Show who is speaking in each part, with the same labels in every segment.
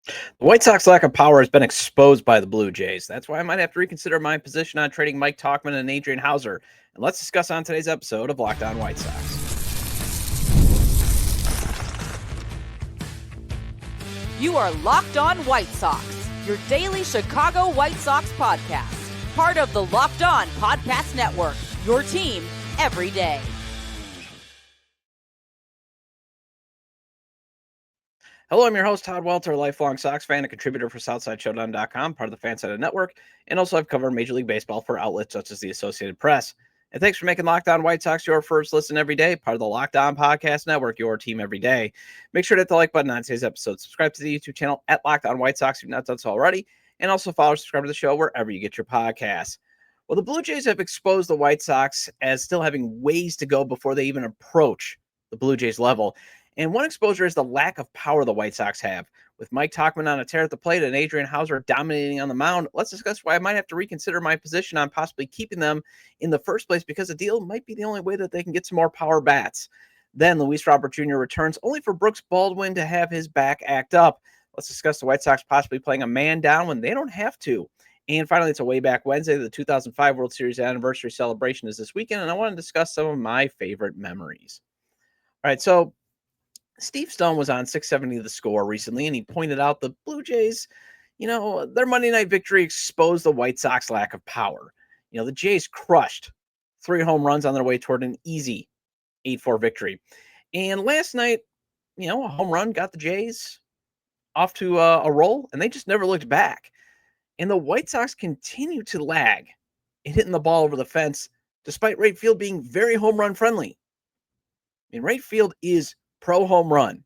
Speaker 1: The White Sox lack of power has been exposed by the Blue Jays. That's why I might have to reconsider my position on trading Mike Tauchman and Adrian Houser. And let's discuss on today's episode of Locked On White Sox.
Speaker 2: You are Locked On White Sox, your daily Chicago White Sox podcast. Part of the Locked On Podcast Network, your team every day.
Speaker 1: Hello, I'm your host, Todd Welter, a lifelong Sox fan and contributor for SouthsideShowdown.com, part of the FanSided Network, and also I've covered Major League Baseball for outlets such as the Associated Press. And thanks for making Locked On White Sox your first listen every day, part of the Locked On Podcast Network, your team every day. Make sure to hit the like button on today's episode. Subscribe to the YouTube channel at Locked On White Sox if you've not done so already, and also follow or subscribe to the show wherever you get your podcasts. Well, the Blue Jays have exposed the White Sox as still having ways to go before they even approach the Blue Jays level. And one exposure is the lack of power the White Sox have. With Mike Tauchman on a tear at the plate and Adrian Houser dominating on the mound, let's discuss why I might have to reconsider my position on possibly keeping them in the first place because a deal might be the only way that they can get some more power bats. Then Luis Robert Jr. returns only for Brooks Baldwin to have his back act up. Let's discuss the White Sox possibly playing a man down when they don't have to. And finally, it's a way back Wednesday. The 2005 World Series anniversary celebration is this weekend, and I want to discuss some of my favorite memories. All right, so Steve Stone was on 670 The Score recently, and he pointed out the Blue Jays, their Monday night victory exposed the White Sox lack of power. The Jays crushed 3 home runs on their way toward an easy 8-4 victory. And last night, a home run got the Jays off to a roll, and they just never looked back. And the White Sox continue to lag in hitting the ball over the fence, despite right field being very home run friendly. Right field is pro home run.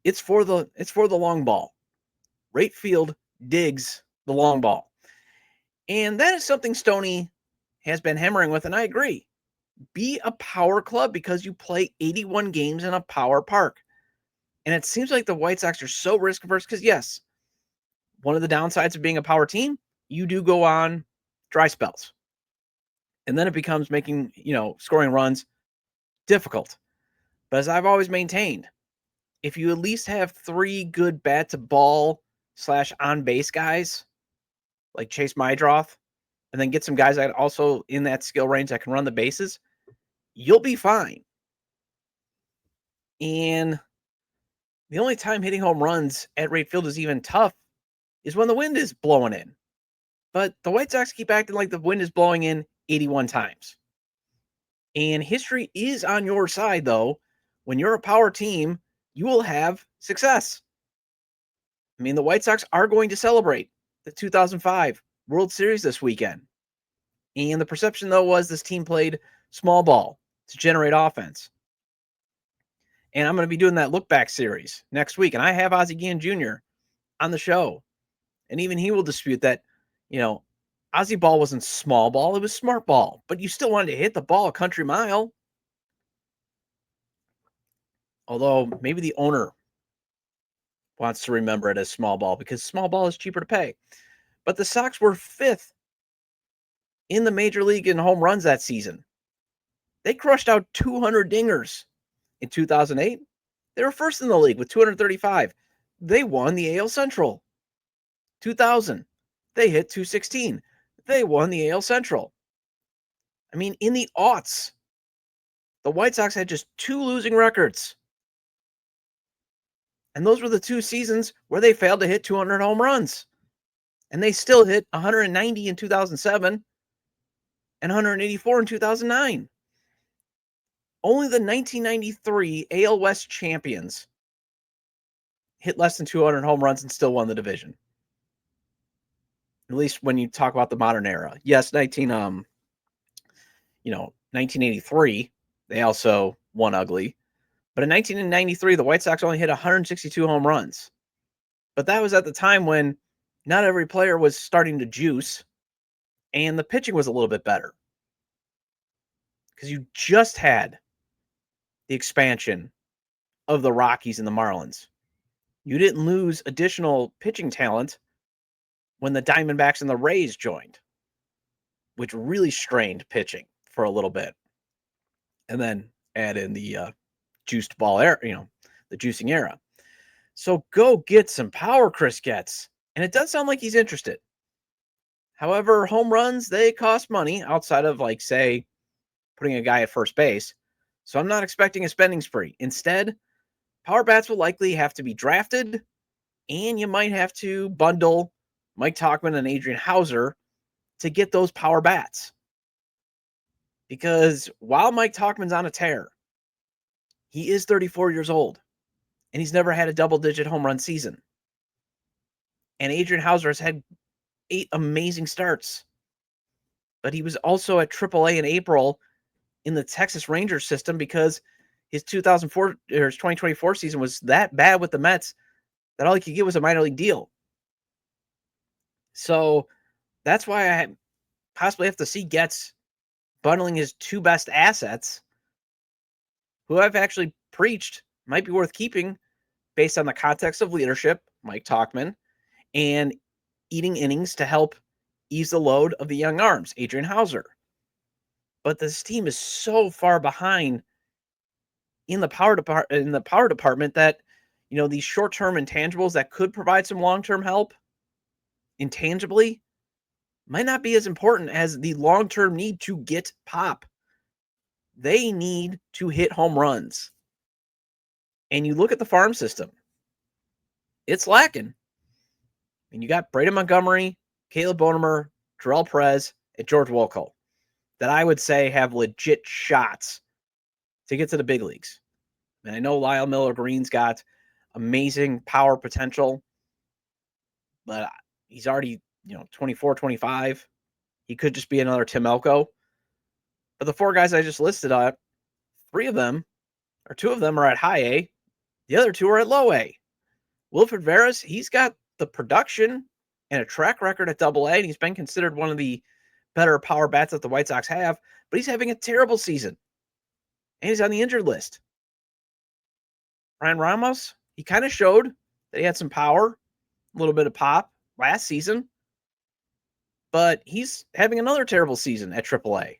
Speaker 1: It's for the long ball. Right field digs the long ball. And that is something Stoney has been hammering with, and I agree. Be a power club because you play 81 games in a power park. And it seems like the White Sox are so risk averse because, yes, one of the downsides of being a power team, you do go on dry spells. And then it becomes making, scoring runs difficult. But as I've always maintained, if you at least have 3 good bat to ball / on base guys like Chase Mydroth, and then get some guys that also in that skill range that can run the bases, you'll be fine. And the only time hitting home runs at right field is even tough is when the wind is blowing in. But the White Sox keep acting like the wind is blowing in 81 times. And history is on your side, though. When you're a power team, you will have success. The White Sox are going to celebrate the 2005 World Series this weekend. And the perception, though, was this team played small ball to generate offense. And I'm going to be doing that look back series next week. And I have Ozzie Guillen Jr. on the show. And even he will dispute that, Ozzie ball wasn't small ball. It was smart ball. But you still wanted to hit the ball a country mile. Although maybe the owner wants to remember it as small ball because small ball is cheaper to pay. But the Sox were 5th in the major league in home runs that season. They crushed out 200 dingers in 2008. They were 1st in the league with 235. They won the AL Central. 2000, they hit 216. They won the AL Central. In the aughts, the White Sox had just 2 losing records. And those were the 2 seasons where they failed to hit 200 home runs. And they still hit 190 in 2007 and 184 in 2009. Only the 1993 AL West champions hit less than 200 home runs and still won the division. At least when you talk about the modern era. Yes, 1983, they also won ugly. But in 1993, the White Sox only hit 162 home runs. But that was at the time when not every player was starting to juice, and the pitching was a little bit better. Because you just had the expansion of the Rockies and the Marlins. You didn't lose additional pitching talent when the Diamondbacks and the Rays joined, which really strained pitching for a little bit. And then add in the juiced ball era, the juicing era. So go get some power, Chris Getz. And it does sound like he's interested. However, home runs, they cost money outside of, like, say, putting a guy at first base. So I'm not expecting a spending spree. Instead, power bats will likely have to be drafted, and you might have to bundle Mike Tauchman and Adrian Houser to get those power bats. Because while Mike Tauchman's on a tear, he is 34 years old, and he's never had a double-digit home run season. And Adrian Houser has had 8 amazing starts. But he was also at AAA in April in the Texas Rangers system because his 2004 or his 2024 season was that bad with the Mets that all he could get was a minor league deal. So that's why I possibly have to see Getz bundling his 2 best assets, who I've actually preached might be worth keeping based on the context of leadership, Mike Tauchman, and eating innings to help ease the load of the young arms, Adrian Houser. But this team is so far behind in the power department that, these short-term intangibles that could provide some long-term help intangibly might not be as important as the long-term need to get pop. They need to hit home runs. And you look at the farm system, it's lacking. And you got Braden Montgomery, Caleb Bonemer, Terrell Perez, and George Wolko that I would say have legit shots to get to the big leagues. And I know Lyle Miller Green's got amazing power potential, but he's already, 24, 25. He could just be another Tim Elko. But the 4 guys I just listed, 3 of them, or 2 of them are at high A. The other 2 are at low A. Wilfred Veras, he's got the production and a track record at Double A, and he's been considered one of the better power bats that the White Sox have, but he's having a terrible season. And he's on the injured list. Ryan Ramos, he kind of showed that he had some power, a little bit of pop last season, but he's having another terrible season at AAA.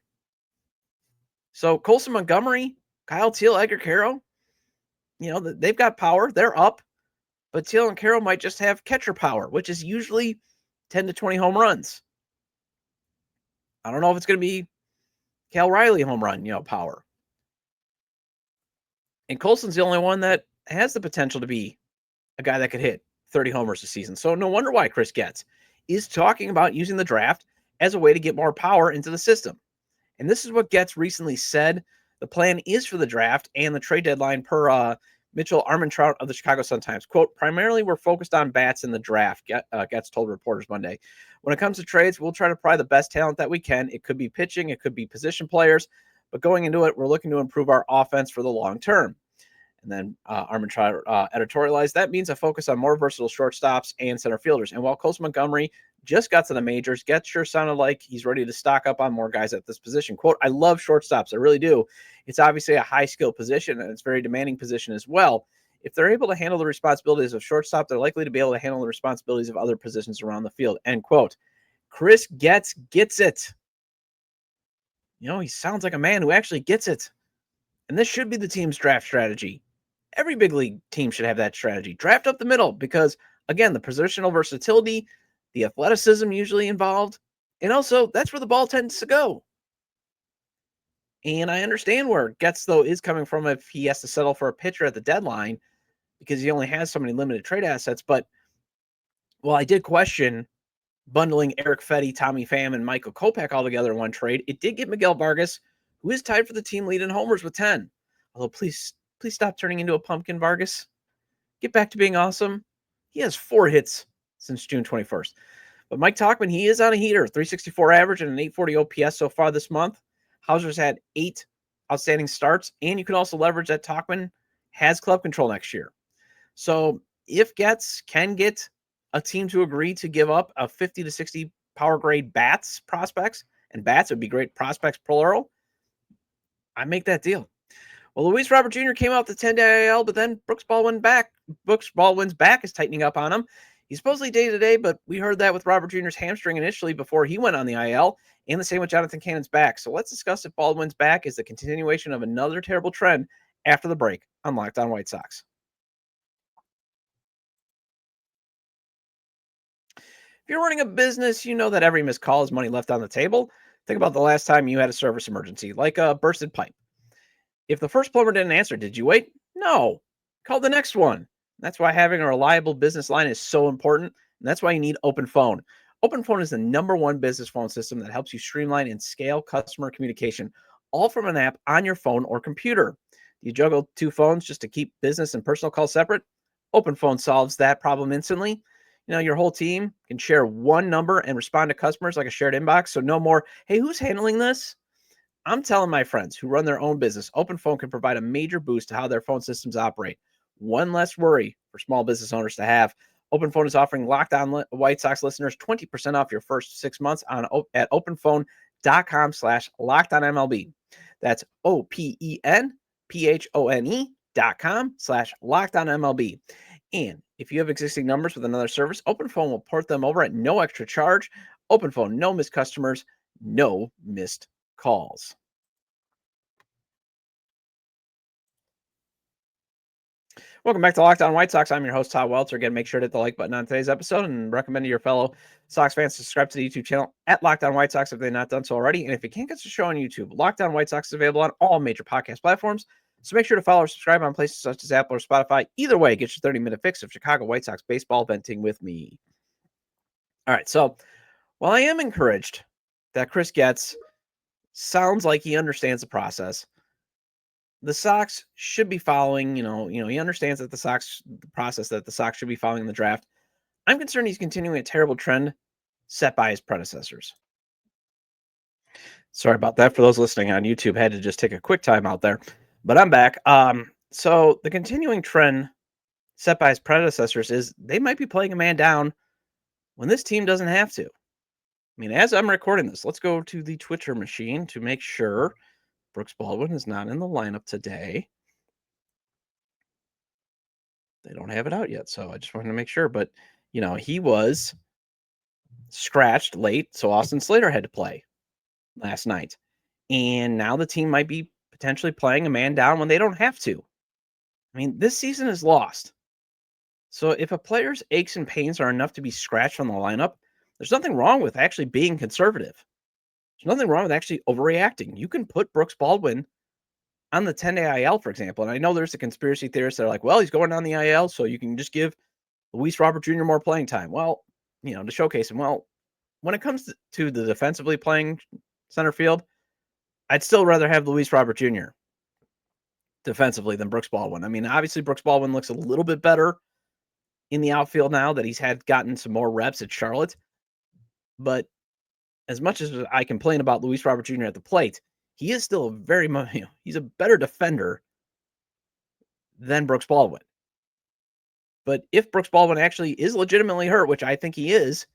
Speaker 1: So Colson Montgomery, Kyle Teal, Edgar Caro, they've got power. They're up, but Teal and Caro might just have catcher power, which is usually 10 to 20 home runs. I don't know if it's going to be Cal Riley home run, power. And Colson's the only one that has the potential to be a guy that could hit 30 homers a season. So no wonder why Chris Getz is talking about using the draft as a way to get more power into the system. And this is what Getz recently said. The plan is for the draft and the trade deadline per Mitchell Armentrout of the Chicago Sun-Times. Quote, primarily we're focused on bats in the draft, Getz told reporters Monday. When it comes to trades, we'll try to pry the best talent that we can. It could be pitching, it could be position players, but going into it, we're looking to improve our offense for the long term. And then Armentrout editorialized, that means a focus on more versatile shortstops and center fielders. And while Colson Montgomery just got to the majors, Getz sure sounded like he's ready to stock up on more guys at this position. Quote, I love shortstops. I really do. It's obviously a high skill position and it's a very demanding position as well. If they're able to handle the responsibilities of shortstop, they're likely to be able to handle the responsibilities of other positions around the field. End quote. Chris Getz gets it. He sounds like a man who actually gets it. And this should be the team's draft strategy. Every big league team should have that strategy. Draft up the middle because, again, the positional versatility, the athleticism usually involved, and also that's where the ball tends to go. And I understand where Getz, though, is coming from if he has to settle for a pitcher at the deadline because he only has so many limited trade assets. But while I did question bundling Eric Fetty, Tommy Pham, and Michael Kopech all together in one trade, it did get Miguel Vargas, who is tied for the team lead in homers with 10. Although, please stop turning into a pumpkin, Vargas. Get back to being awesome. He has 4 hits since June 21st. But Mike Tauchman, he is on a heater, 364 average and an 840 OPS so far this month. Houser's had 8 outstanding starts, and you can also leverage that Tauchman has club control next year. So if Getz can get a team to agree to give up a 50 to 60 power grade bats prospects, and bats would be great prospects plural, I make that deal. Well, Luis Robert Jr. came out the 10-day IL, but then Brooks Baldwin's back is tightening up on him. He's supposedly day-to-day, but we heard that with Robert Jr.'s hamstring initially before he went on the IL, and the same with Jonathan Cannon's back. So let's discuss if Baldwin's back is the continuation of another terrible trend after the break on Locked On White Sox. If you're running a business, you know that every missed call is money left on the table. Think about the last time you had a service emergency, like a bursted pipe. If the first plumber didn't answer, did you wait? No. Call the next one. That's why having a reliable business line is so important. And that's why you need OpenPhone. OpenPhone is the #1 business phone system that helps you streamline and scale customer communication, all from an app on your phone or computer. You juggle two phones just to keep business and personal calls separate? OpenPhone solves that problem instantly. Your whole team can share one number and respond to customers like a shared inbox. So no more, hey, who's handling this? I'm telling my friends who run their own business, OpenPhone can provide a major boost to how their phone systems operate. One less worry for small business owners to have. OpenPhone is offering Locked On White Sox listeners 20% off your first 6 months at openphone.com/LockedOnMLB. That's OpenPhone.com/LockedOnMLB. And if you have existing numbers with another service, OpenPhone will port them over at no extra charge. OpenPhone, no missed customers, no missed calls. Welcome back to Locked On White Sox. I'm your host, Todd Welter. Again, make sure to hit the like button on today's episode and recommend to your fellow Sox fans to subscribe to the YouTube channel at Locked On White Sox if they've not done so already. And if you can't get the show on YouTube, Locked On White Sox is available on all major podcast platforms. So make sure to follow or subscribe on places such as Apple or Spotify. Either way, get your 30-minute fix of Chicago White Sox baseball venting with me. All right, so while I am encouraged that Chris Getz sounds like he understands the process, the Sox should be following, he understands that the process that the Sox should be following in the draft. I'm concerned he's continuing a terrible trend set by his predecessors. Sorry about that. For those listening on YouTube, had to just take a quick time out there, but I'm back. So the continuing trend set by his predecessors is they might be playing a man down when this team doesn't have to. I mean, as I'm recording this, let's go to the Twitter machine to make sure Brooks Baldwin is not in the lineup today. They don't have it out yet, so I just wanted to make sure. But, he was scratched late, so Austin Slater had to play last night. And now the team might be potentially playing a man down when they don't have to. I mean, this season is lost. So if a player's aches and pains are enough to be scratched from the lineup, there's nothing wrong with actually being conservative. There's nothing wrong with actually overreacting. You can put Brooks Baldwin on the 10-day IL, for example. And I know there's a conspiracy theorist that are like, well, he's going on the IL, so you can just give Luis Robert Jr. more playing time. Well, to showcase him. Well, when it comes to the defensively playing center field, I'd still rather have Luis Robert Jr. defensively than Brooks Baldwin. I mean, obviously Brooks Baldwin looks a little bit better in the outfield now that he's gotten some more reps at Charlotte. But as much as I complain about Luis Robert Jr. at the plate, he is still he's a better defender than Brooks Baldwin. But if Brooks Baldwin actually is legitimately hurt, which I think he is,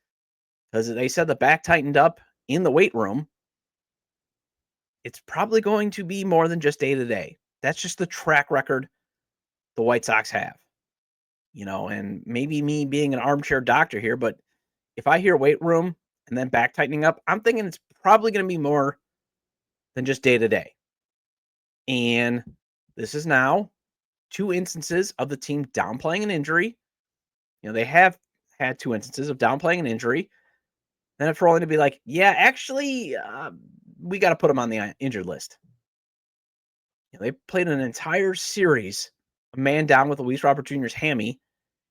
Speaker 1: because they said the back tightened up in the weight room, it's probably going to be more than just day-to-day. That's just the track record the White Sox have. And maybe me being an armchair doctor here, but if I hear weight room and then back tightening up, I'm thinking it's probably going to be more than just day-to-day. And this is now 2 instances of the team downplaying an injury. They have had 2 instances of downplaying an injury. Then for only to be like, yeah, actually, we got to put him on the injured list. They played an entire series, a man down with Luis Robert Jr.'s hammy,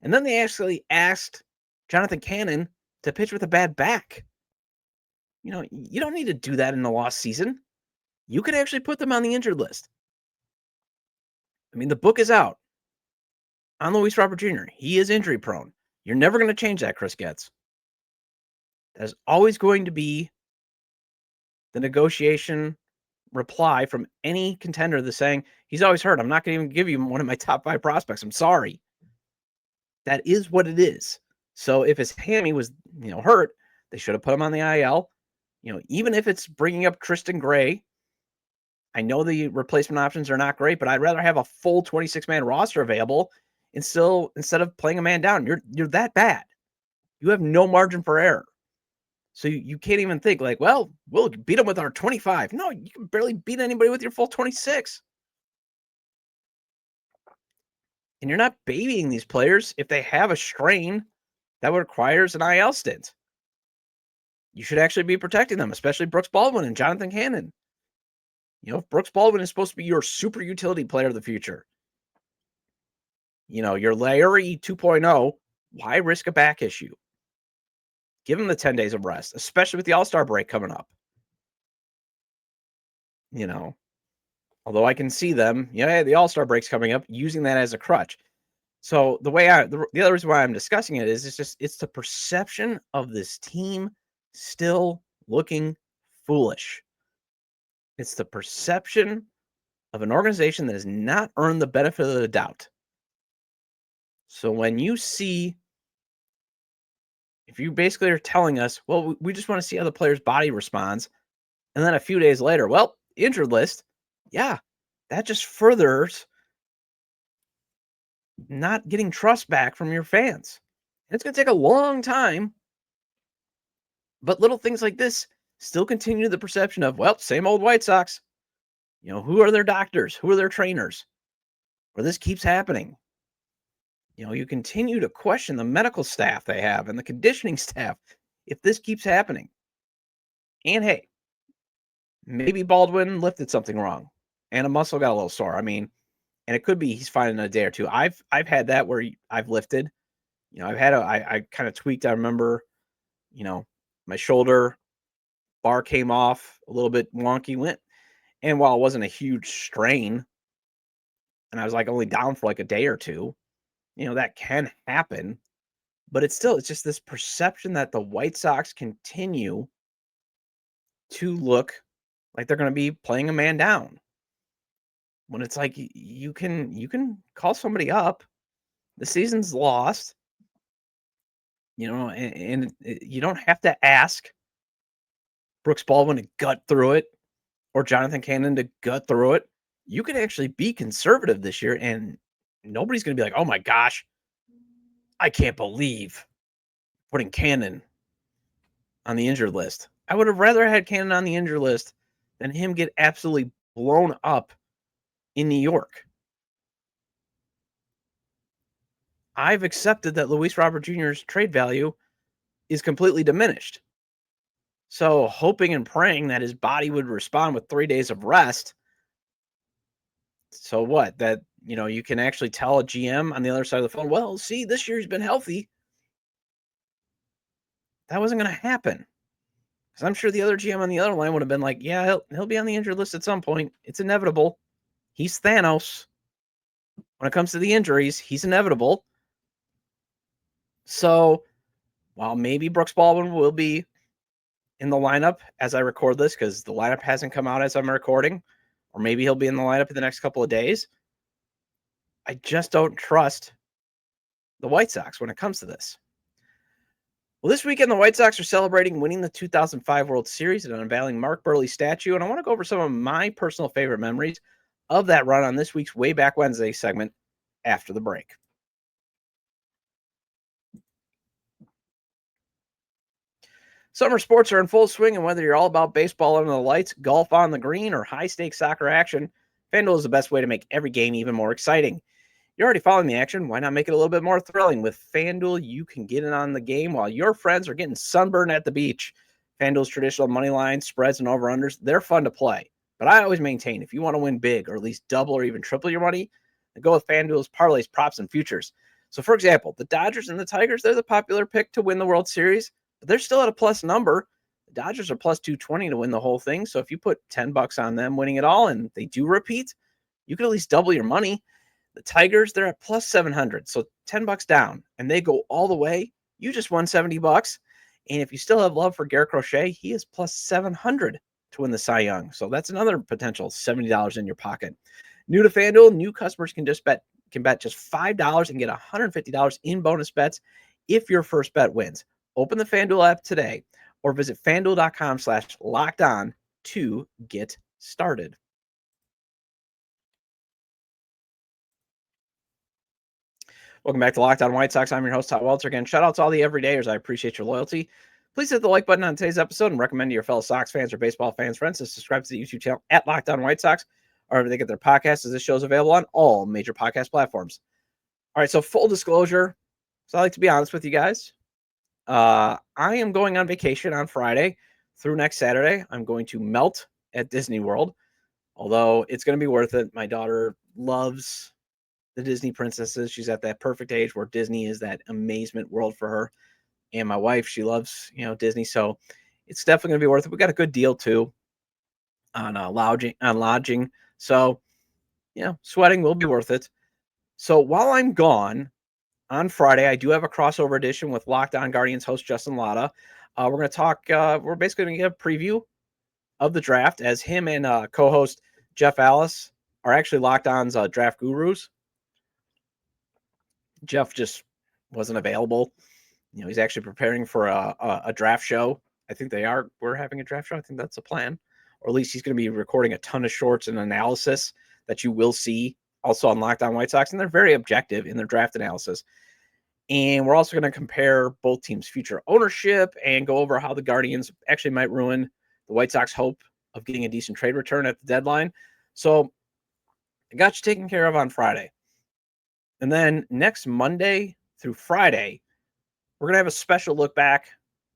Speaker 1: and then they actually asked Jonathan Cannon to pitch with a bad back. You don't need to do that in the lost season. You could actually put them on the injured list. I mean, the book is out on Luis Robert Jr. He is injury prone. You're never going to change that, Chris Getz. There's always going to be the negotiation reply from any contender that's saying, he's always hurt. I'm not going to even give you one of my top 5 prospects. I'm sorry. That is what it is. So if his hammy was, hurt, they should have put him on the IL. Even if it's bringing up Tristan Gray, I know the replacement options are not great, but I'd rather have a full 26-man roster available and still, instead of playing a man down. You're that bad. You have no margin for error. So you can't even think like, well, we'll beat them with our 25. No, you can barely beat anybody with your full 26. And you're not babying these players if they have a strain that requires an IL stint. you should actually be protecting them, especially Brooks Baldwin and Jonathan Cannon. If Brooks Baldwin is supposed to be your super utility player of the future, your Larry 2.0, why risk a back issue? Give him the 10 days of rest, especially with the All-Star break coming up. Although I can see them, the All-Star break's coming up, using that as a crutch. So the other reason why I'm discussing it is it's the perception of this team still looking foolish. It's the perception of an organization that has not earned the benefit of the doubt. So when you see, if you basically are telling us, well, we just want to see how the player's body responds, and then a few days later, well, injured list, yeah, that just furthers not getting trust back from your fans. It's going to take a long time, but little things like this still continue the perception of, well, same old White Sox. Who are their doctors? Who are their trainers? Where this keeps happening. You continue to question the medical staff they have and the conditioning staff if this keeps happening. And hey, maybe Baldwin lifted something wrong and a muscle got a little sore. And it could be he's fine in a day or two. I've had that where I've lifted. I kind of tweaked. I remember, my shoulder bar came off a little bit wonky, and while it wasn't a huge strain, and I was like only down for like a day or two, that can happen. But it's just this perception that the White Sox continue to look like they're going to be playing a man down. When it's like you can call somebody up. The season's lost. And you don't have to ask Brooks Baldwin to gut through it or Jonathan Cannon to gut through it. You can actually be conservative this year, and nobody's going to be like, oh my gosh, I can't believe putting Cannon on the injured list. I would have rather had Cannon on the injured list than him get absolutely blown up in New York. I've accepted that Luis Robert Jr.'s trade value is completely diminished. So hoping and praying that his body would respond with 3 days of rest. So what? That, you can actually tell a GM on the other side of the phone, well, see, this year he's been healthy. That wasn't going to happen. Because I'm sure the other GM on the other line would have been like, yeah, he'll be on the injured list at some point. It's inevitable. He's Thanos. When it comes to the injuries, he's inevitable. So while maybe Brooks Baldwin will be in the lineup as I record this, because the lineup hasn't come out as I'm recording, or maybe he'll be in the lineup in the next couple of days, I just don't trust the White Sox when it comes to this. Well, this weekend, the White Sox are celebrating winning the 2005 World Series and unveiling Mark Burley's statue, and I want to go over some of my personal favorite memories of that run on this week's Way Back Wednesday segment after the break. Summer sports are in full swing, and whether you're all about baseball under the lights, golf on the green, or high-stakes soccer action, FanDuel is the best way to make every game even more exciting. You're already following the action. Why not make it a little bit more thrilling? With FanDuel, you can get in on the game while your friends are getting sunburned at the beach. FanDuel's traditional money lines, spreads, and over-unders, they're fun to play. But I always maintain, if you want to win big or at least double or even triple your money, then go with FanDuel's parlays, props, and futures. So, for example, the Dodgers and the Tigers, they're the popular pick to win the World Series, but they're still at a plus number. The Dodgers are plus 220 to win the whole thing. So if you put $10 on them winning it all and they do repeat, you can at least double your money. The Tigers, they're at plus 700, so $10 down, and they go all the way. You just won $70. And if you still have love for Garrett Crochet, he is plus 700 to win the Cy Young. So that's another potential $70 in your pocket. New to FanDuel, new customers can bet just $5 and get $150 in bonus bets if your first bet wins. Open the FanDuel app today or visit FanDuel.com/lockedon to get started. Welcome back to Locked On White Sox. I'm your host, Todd Welter. Again, shout out to all the everydayers. I appreciate your loyalty. Please hit the like button on today's episode and recommend to your fellow Sox fans or baseball fans friends to subscribe to the YouTube channel at Locked On White Sox, or wherever they get their podcasts, as this show is available on all major podcast platforms. All right, so full disclosure, so I like to be honest with you guys. I am going on vacation on Friday through next Saturday. I'm going to melt at Disney World, although it's going to be worth it. My daughter loves the Disney princesses. She's at that perfect age where Disney is that amazement world for her. And my wife, she loves, Disney. So it's definitely going to be worth it. We got a good deal too on lodging. So, sweating will be worth it. So while I'm gone on Friday, I do have a crossover edition with Locked On Guardians host Justin Latta. We're going to talk, we're basically going to give a preview of the draft as him and co-host Jeff Alice are actually Locked On's draft gurus. Jeff just wasn't available. He's actually preparing for a draft show. I think we're having a draft show. I think that's the plan. Or at least he's going to be recording a ton of shorts and analysis that you will see also on Locked On White Sox. And they're very objective in their draft analysis. And we're also going to compare both teams' future ownership and go over how the Guardians actually might ruin the White Sox hope of getting a decent trade return at the deadline. So I got you taken care of on Friday. And then next Monday through Friday, we're going to have a special look back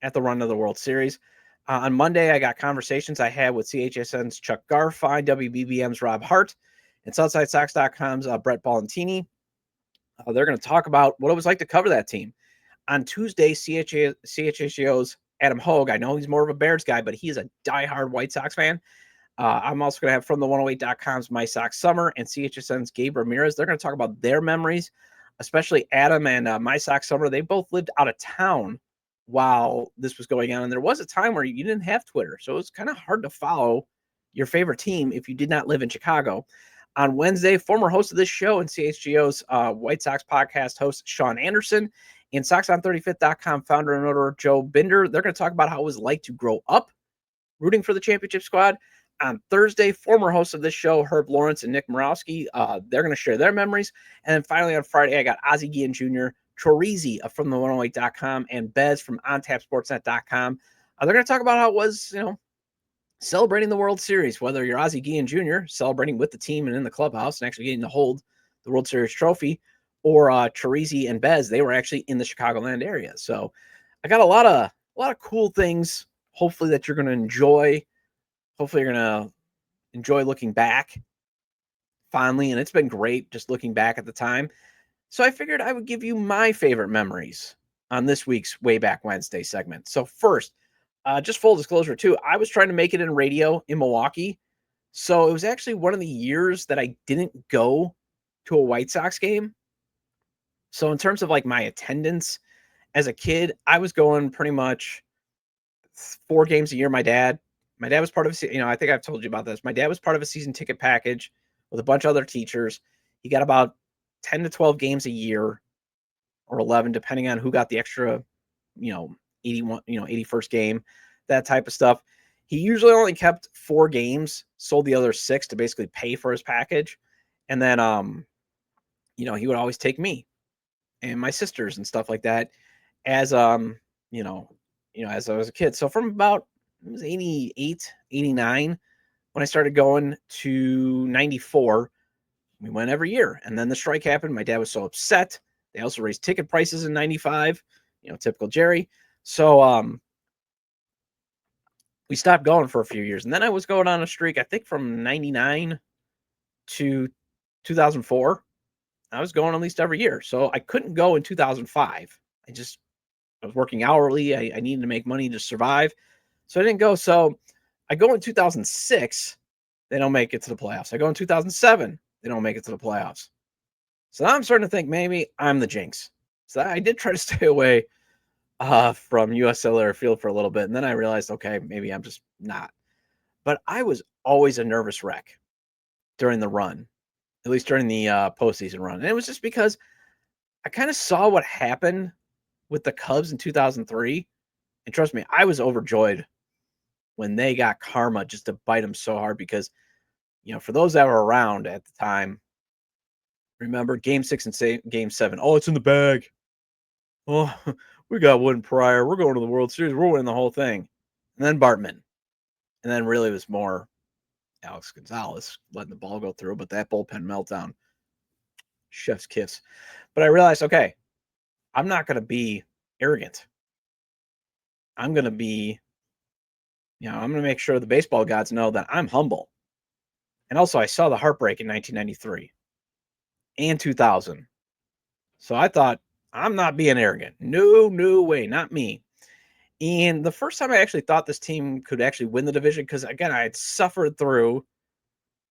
Speaker 1: at the run of the World Series. On Monday, I got conversations I had with CHSN's Chuck Garfien, WBBM's Rob Hart, and SouthsideSox.com's Brett Ballantini. They're going to talk about what it was like to cover that team. On Tuesday, CHHO's Adam Hogue, I know he's more of a Bears guy, but he is a diehard White Sox fan. I'm also going to have from the 108.com's My Sox Summer and CHSN's Gabe Ramirez. They're going to talk about their memories, especially Adam and My Sox Summer. They both lived out of town while this was going on. And there was a time where you didn't have Twitter. So it was kind of hard to follow your favorite team if you did not live in Chicago. On Wednesday, former host of this show and CHGO's White Sox podcast host, Sean Anderson, and SoxOn35th.com founder and owner Joe Binder. They're going to talk about how it was like to grow up rooting for the championship squad. On Thursday, former hosts of this show, Herb Lawrence and Nick Morawski, they're going to share their memories. And then finally on Friday, I got Ozzie Guillen Jr., Troisi from the 108.com, and Bez from OnTapSportsNet.com. They're going to talk about how it was, celebrating the World Series, whether you're Ozzie Guillen Jr., celebrating with the team and in the clubhouse and actually getting to hold the World Series trophy, or Troisi and Bez, they were actually in the Chicagoland area. So I got a lot of cool things, hopefully, that you're going to enjoy. Hopefully you're going to enjoy looking back fondly. And it's been great just looking back at the time. So I figured I would give you my favorite memories on this week's Way Back Wednesday segment. So first, just full disclosure too, I was trying to make it in radio in Milwaukee. So it was actually one of the years that I didn't go to a White Sox game. So in terms of like my attendance as a kid, I was going pretty much 4 games a year. My dad was part of, I think I've told you about this. My dad was part of a season ticket package with a bunch of other teachers. He got about 10 to 12 games a year, or 11, depending on who got the extra, 81st game, that type of stuff. He usually only kept 4 games, sold the other 6 to basically pay for his package. And then, he would always take me and my sisters and stuff like that as, as I was a kid. So from about, it was 88, 89, when I started going to 94, we went every year. And then the strike happened. My dad was so upset. They also raised ticket prices in 95, typical Jerry. So we stopped going for a few years. And then I was going on a streak, I think from 99 to 2004. I was going at least every year. So I couldn't go in 2005. I was working hourly. I needed to make money to survive. So I didn't go. So I go in 2006. They don't make it to the playoffs. I go in 2007. They don't make it to the playoffs. So now I'm starting to think maybe I'm the jinx. So I did try to stay away from US Cellular Field for a little bit. And then I realized, okay, maybe I'm just not. But I was always a nervous wreck during the run, at least during the postseason run. And it was just because I kind of saw what happened with the Cubs in 2003. And trust me, I was overjoyed when they got karma just to bite them so hard because, for those that were around at the time, remember Game 6 and Game 7. Oh, it's in the bag. Oh, we got one prior. We're going to the World Series. We're winning the whole thing. And then Bartman. And then really it was more Alex Gonzalez letting the ball go through. But that bullpen meltdown, chef's kiss. But I realized, okay, I'm not going to be arrogant. I'm going to be, I'm going to make sure the baseball gods know that I'm humble. And also, I saw the heartbreak in 1993 and 2000. So I thought, I'm not being arrogant. No way, not me. And the first time I actually thought this team could actually win the division, because again, I had suffered through,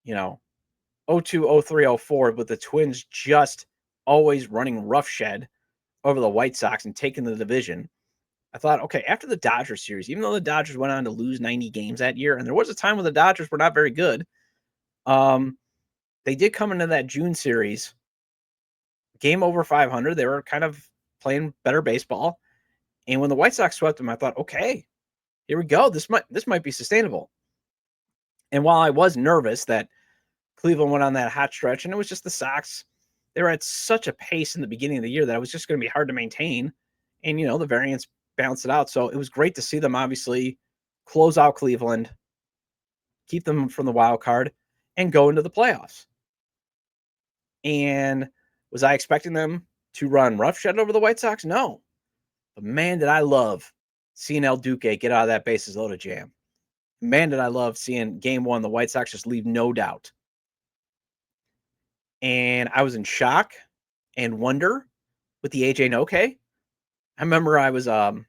Speaker 1: 02, 03, 04 with the Twins just always running roughshed over the White Sox and taking the division. I thought, okay, after the Dodgers series, even though the Dodgers went on to lose 90 games that year, and there was a time when the Dodgers were not very good, they did come into that June series, game over 500. They were kind of playing better baseball. And when the White Sox swept them, I thought, okay, here we go. This might be sustainable. And while I was nervous that Cleveland went on that hot stretch, and it was just the Sox, they were at such a pace in the beginning of the year that it was just going to be hard to maintain. And, the variance balanced it out. So it was great to see them obviously close out Cleveland, keep them from the wild card, and go into the playoffs. And was I expecting them to run roughshed over the White Sox? No. But man, did I love seeing El Duque get out of that bases loaded jam. Man, did I love seeing game one, the White Sox just leave no doubt. And I was in shock and wonder with the AJ Noke. I remember I was at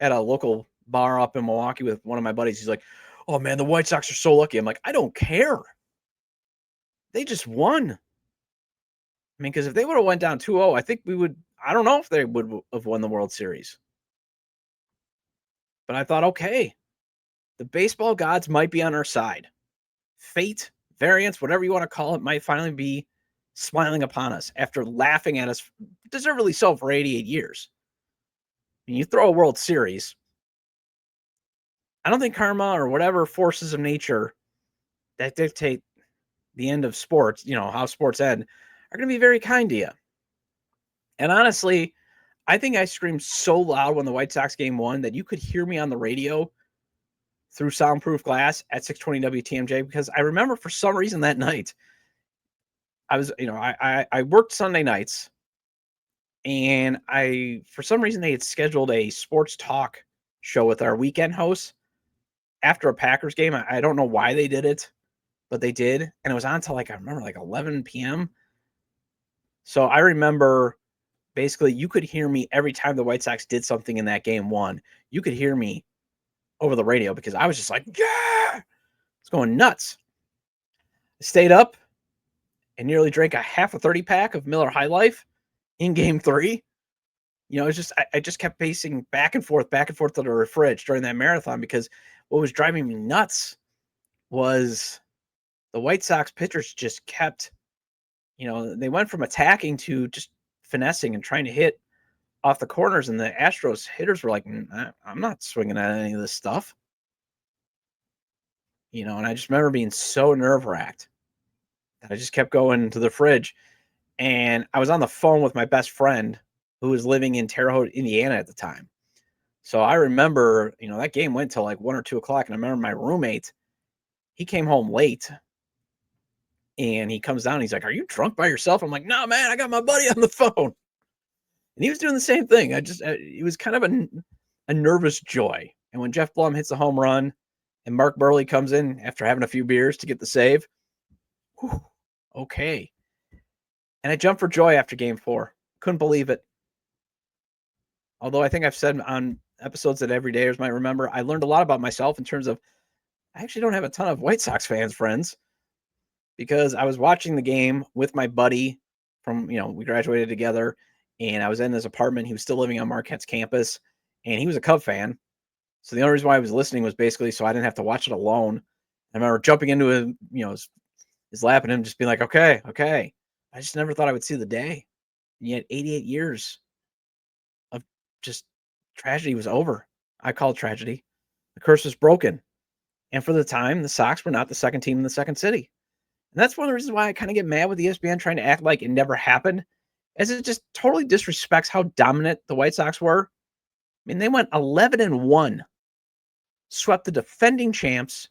Speaker 1: a local bar up in Milwaukee with one of my buddies. He's like, oh man, the White Sox are so lucky. I'm like, I don't care. They just won. I mean, because if they would have went down 2-0, I think I don't know if they would have won the World Series. But I thought, okay, the baseball gods might be on our side. Fate, variance, whatever you want to call it, might finally be smiling upon us after laughing at us, deservedly so, for 88 years. And you throw a World Series, I don't think karma or whatever forces of nature that dictate the end of sports, how sports end, are going to be very kind to you. And honestly, I think I screamed so loud when the White Sox game won that you could hear me on the radio through soundproof glass at 620 WTMJ, because I remember for some reason that night, I was, I worked Sunday nights, and for some reason they had scheduled a sports talk show with our weekend hosts after a Packers game. I don't know why they did it, but they did. And it was on until I remember 11 p.m. So I remember basically you could hear me every time the White Sox did something in that game one. You could hear me over the radio because I was just like, yeah, it's going nuts. I stayed up and nearly drank a half a 30 pack of Miller High Life in game 3. It's just, I just kept pacing back and forth to the fridge during that marathon, because what was driving me nuts was the White Sox pitchers just kept, they went from attacking to just finessing and trying to hit off the corners, and the Astros hitters were like, I'm not swinging at any of this stuff. And I just remember being so nerve-wracked that I just kept going to the fridge. And I was on the phone with my best friend who was living in Terre Haute, Indiana at the time. So I remember, that game went till 1 or 2 o'clock. And I remember my roommate, he came home late, and he comes down. He's like, are you drunk by yourself? I'm like, no, man, I got my buddy on the phone. And he was doing the same thing. It was kind of a nervous joy. And when Jeff Blum hits a home run and Mark Burley comes in after having a few beers to get the save, whew, okay. And I jumped for joy after game 4. Couldn't believe it. Although I think I've said on episodes that everydayers might remember, I learned a lot about myself in terms of I actually don't have a ton of White Sox friends, because I was watching the game with my buddy from, we graduated together, and I was in his apartment. He was still living on Marquette's campus, and he was a Cub fan. So the only reason why I was listening was basically so I didn't have to watch it alone. I remember jumping into his lap and him just being like, okay. I just never thought I would see the day. And yet 88 years of just tragedy was over. I call it tragedy. The curse was broken. And for the time, the Sox were not the second team in the second city. And that's one of the reasons why I kind of get mad with ESPN trying to act like it never happened, as it just totally disrespects how dominant the White Sox were. I mean, they went 11-1, swept the defending champs,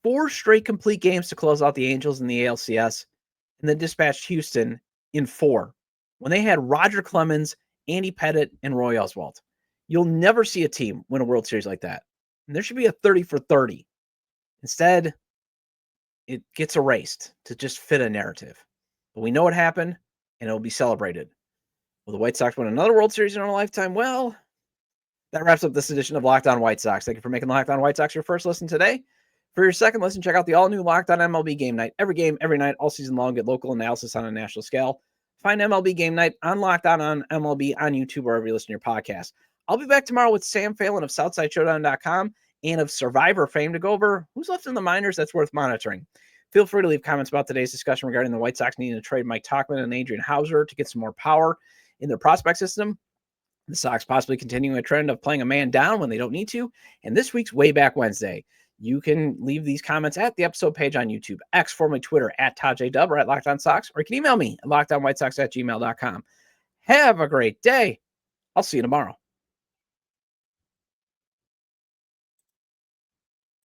Speaker 1: 4 straight complete games to close out the Angels in the ALCS, and then dispatched Houston in 4 when they had Roger Clemens, Andy Pettitte, and Roy Oswalt. You'll never see a team win a World Series like that. And there should be a 30 for 30. Instead, it gets erased to just fit a narrative. But we know what happened, and it'll be celebrated. Will the White Sox win another World Series in our lifetime? Well, that wraps up this edition of Locked On White Sox. Thank you for making Locked On White Sox your first listen today. For your second listen, check out the all-new Locked On MLB Game Night. Every game, every night, all season long, get local analysis on a national scale. Find MLB Game Night on Locked On MLB on YouTube, wherever you listen to your podcast. I'll be back tomorrow with Sam Phelan of SouthsideShowdown.com and of Survivor fame to go over who's left in the minors that's worth monitoring. Feel free to leave comments about today's discussion regarding the White Sox needing to trade Mike Tauchman and Adrian Houser to get some more power in their prospect system. The Sox possibly continuing a trend of playing a man down when they don't need to. And this week's Way Back Wednesday. You can leave these comments at the episode page on YouTube, X, formerly Twitter, at ToddJDub or at Locked On Sox, or you can email me at LockedOnWhiteSox@gmail.com. Have a great day. I'll see you tomorrow.